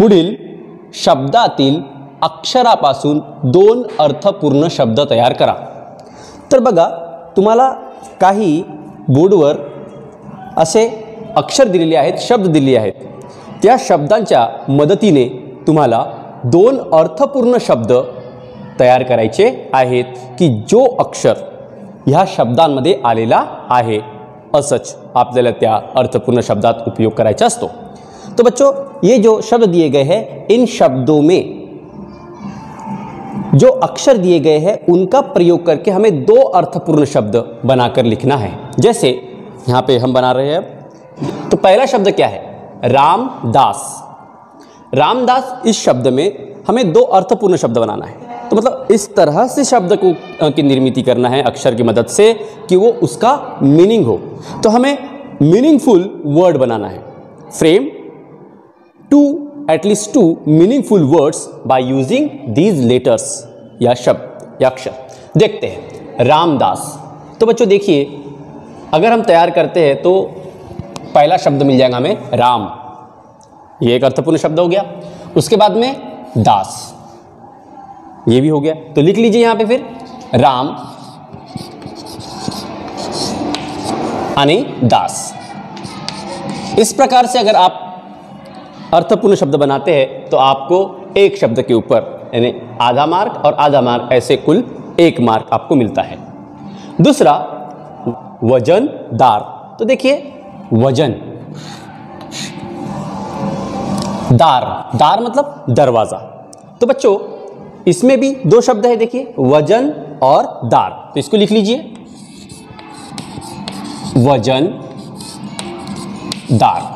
पुढील शब्दातील अक्षरापासून 2 अर्थपूर्ण शब्द तयार करा। तर बघा, तुम्हाला काही बोर्डवर असे अक्षर दिलेले आहेत, शब्द दिलेले आहेत। त्या शब्दांच्या मदतीने तुम्हाला 2 अर्थपूर्ण शब्द तयार करायचे आहेत की जो अक्षर ह्या शब्दांमध्ये आलेला आहे, असंच आपल्याला त्या अर्थपूर्ण शब्दात उपयोग करायचा असतो। तो बच्चों, ये जो शब्द दिए गए हैं, इन शब्दों में जो अक्षर दिए गए हैं उनका प्रयोग करके हमें 2 अर्थपूर्ण शब्द बनाकर लिखना है। जैसे यहाँ पे हम बना रहे हैं, तो पहला शब्द क्या है? रामदास। रामदास, इस शब्द में हमें 2 अर्थपूर्ण शब्द बनाना है। तो मतलब इस तरह से शब्द को की निर्मित करना है अक्षर की मदद से कि वो उसका मीनिंग हो। तो हमें मीनिंगफुल वर्ड बनाना है। Frame at least 2 meaningful words by using these letters, या शब्द या अक्षर। देखते हैं रामदास। तो बच्चों देखिए, अगर हम तैयार करते हैं तो पहला शब्द मिल जाएगा हमें राम, ये एक अर्थपूर्ण शब्द हो गया। उसके बाद में दास, ये भी हो गया। तो लिख लीजिए यहाँ पे फिर राम यानी दास। इस प्रकार से अगर आप अर्थपूर्ण शब्द बनाते हैं तो आपको एक शब्द के ऊपर यानी आधा मार्क और आधा मार्क, ऐसे कुल 1 मार्क आपको मिलता है। दूसरा वजनदार। तो देखिए वजन, दार, दार मतलब दरवाजा। तो बच्चों इसमें भी 2 शब्द है, देखिए वजन और दार। तो इसको लिख लीजिए वजन दार।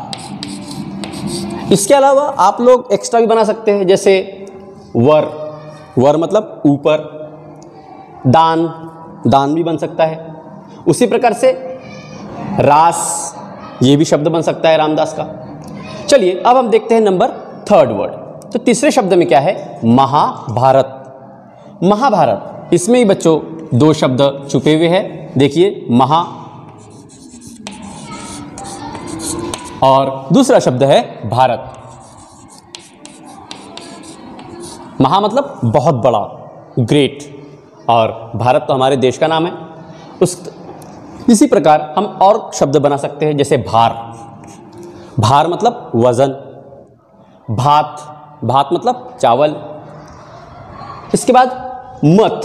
इसके अलावा आप लोग एक्स्ट्रा भी बना सकते हैं, जैसे वर, वर मतलब ऊपर। दान, दान भी बन सकता है। उसी प्रकार से रास, ये भी शब्द बन सकता है रामदास का। चलिए अब हम देखते हैं नंबर 3rd वर्ड। तो तीसरे शब्द में क्या है? महाभारत। महाभारत, इसमें ही बच्चों 2 शब्द छुपे हुए हैं। देखिए महा और दूसरा शब्द है भारत। महा मतलब बहुत बड़ा, ग्रेट, और भारत तो हमारे देश का नाम है। इसी प्रकार हम और शब्द बना सकते हैं, जैसे भार। भार मतलब वजन। भात, भात मतलब चावल। इसके बाद मत,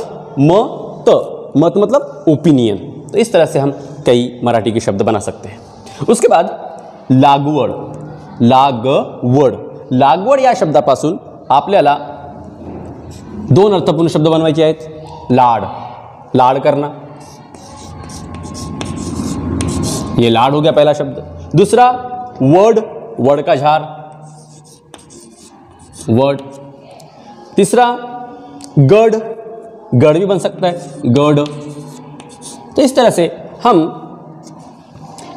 मत मतलब ओपिनियन। तो इस तरह से हम कई मराठी के शब्द बना सकते हैं। उसके बाद लागवड, लागवड, लागवड या शब्दापासून आपल्याला 2 अर्थपूर्ण शब्द बनवायचे आहेत। लाड, लाड करना, ये लाड हो गया पहला शब्द। दूसरा वड, वड का झाड़, वड। तीसरा गढ़, गढ़ भी बन सकता है, गढ़। तो इस तरह से हम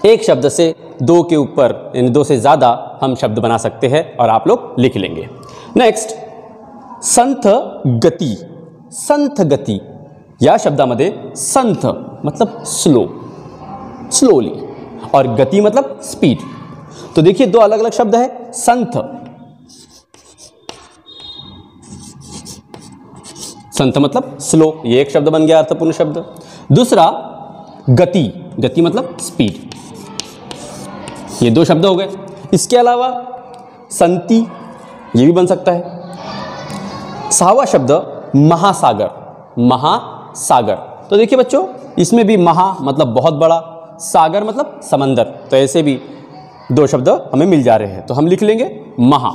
एक शब्द से 2 के ऊपर यानी 2 से ज़्यादा हम शब्द बना सकते हैं और आप लोग लिख लेंगे। नेक्स्ट संथ गती। संथ गती या शब्दामध्ये संथ मतलब स्लो, स्लोली, और गति मतलब स्पीड। तो देखिए 2 अलग अलग शब्द है। संथ, संथ मतलब स्लो, ये एक शब्द बन गया अर्थपूर्ण शब्द। दूसरा गति, गति मतलब स्पीड, ये 2 शब्द हो गए। इसके अलावा संति, ये भी बन सकता है। 6वां शब्द महासागर, महासागर। तो देखिए बच्चों, इसमें भी महा मतलब बहुत बड़ा, सागर मतलब समंदर। तो ऐसे भी 2 शब्द हमें मिल जा रहे हैं, तो हम लिख लेंगे महा,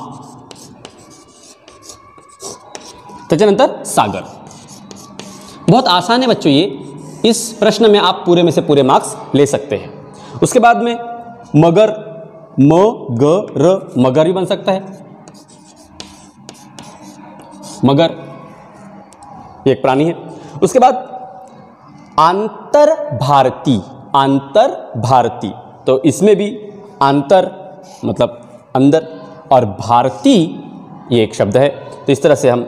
त्याच्यानंतर सागर। बहुत आसान है बच्चों ये। इस प्रश्न में आप पूरे में से पूरे मार्क्स ले सकते हैं। उसके बाद में मगर, मगर, मगर भी बन सकता है। मगर एक प्राणी है। उसके बाद आंतर भारती, आंतर भारती। तो इसमें भी आंतर मतलब अंदर और भारती ये एक शब्द है। तो इस तरह से हम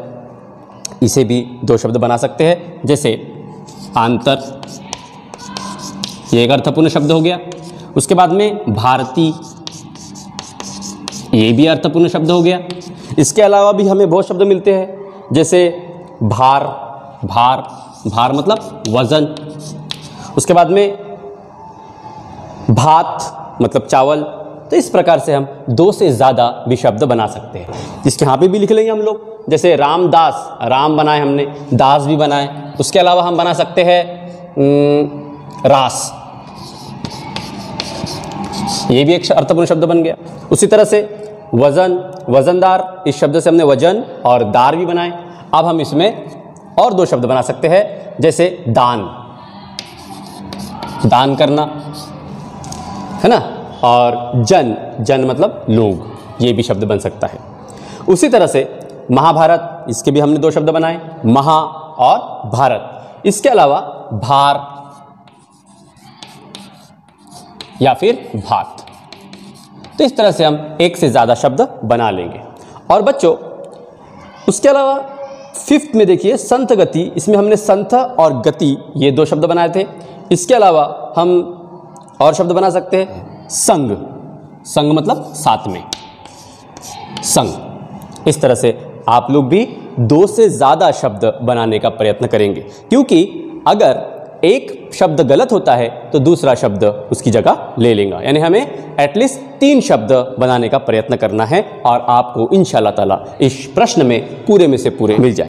इसे भी 2 शब्द बना सकते हैं, जैसे आंतर, ये एक अर्थपूर्ण शब्द हो गया। उसके बाद में भारती, ये भी अर्थपूर्ण शब्द हो गया। इसके अलावा भी हमें बहुत शब्द मिलते हैं, जैसे भार, भार, भार मतलब वजन। उसके बाद में भात मतलब चावल। तो इस प्रकार से हम 2 से ज़्यादा भी शब्द बना सकते हैं, जिसके यहाँ पे भी लिख लेंगे हम लोग। जैसे रामदास, राम बनाए हमने, दास भी बनाए। उसके अलावा हम बना सकते हैं रास, ये भी एक अर्थपूर्ण शब्द बन गया। उसी तरह से वजन, वजनदार, इस शब्द से हमने वजन और दार भी बनाए। अब हम इसमें और 2 शब्द बना सकते हैं, जैसे दान, दान करना, है ना, और जन, जन मतलब लोग, ये भी शब्द बन सकता है। उसी तरह से महाभारत, इसके भी हमने 2 शब्द बनाए, महा और भारत। इसके अलावा भार या फिर भात। तो इस तरह से हम 1 से ज़्यादा शब्द बना लेंगे। और बच्चों उसके अलावा 5th में देखिए संथ गति, इसमें हमने संथ और गति ये 2 शब्द बनाए थे। इसके अलावा हम और शब्द बना सकते हैं संग, संग मतलब साथ में, संग। इस तरह से आप लोग भी 2 से ज़्यादा शब्द बनाने का प्रयत्न करेंगे, क्योंकि अगर एक शब्द गलत होता है तो दूसरा शब्द उसकी जगह ले लेगा। यानी हमें एटलीस्ट 3 शब्द बनाने का प्रयत्न करना है और आपको इंशाअल्लाह ताला इस प्रश्न में पूरे में से पूरे मिल जाए।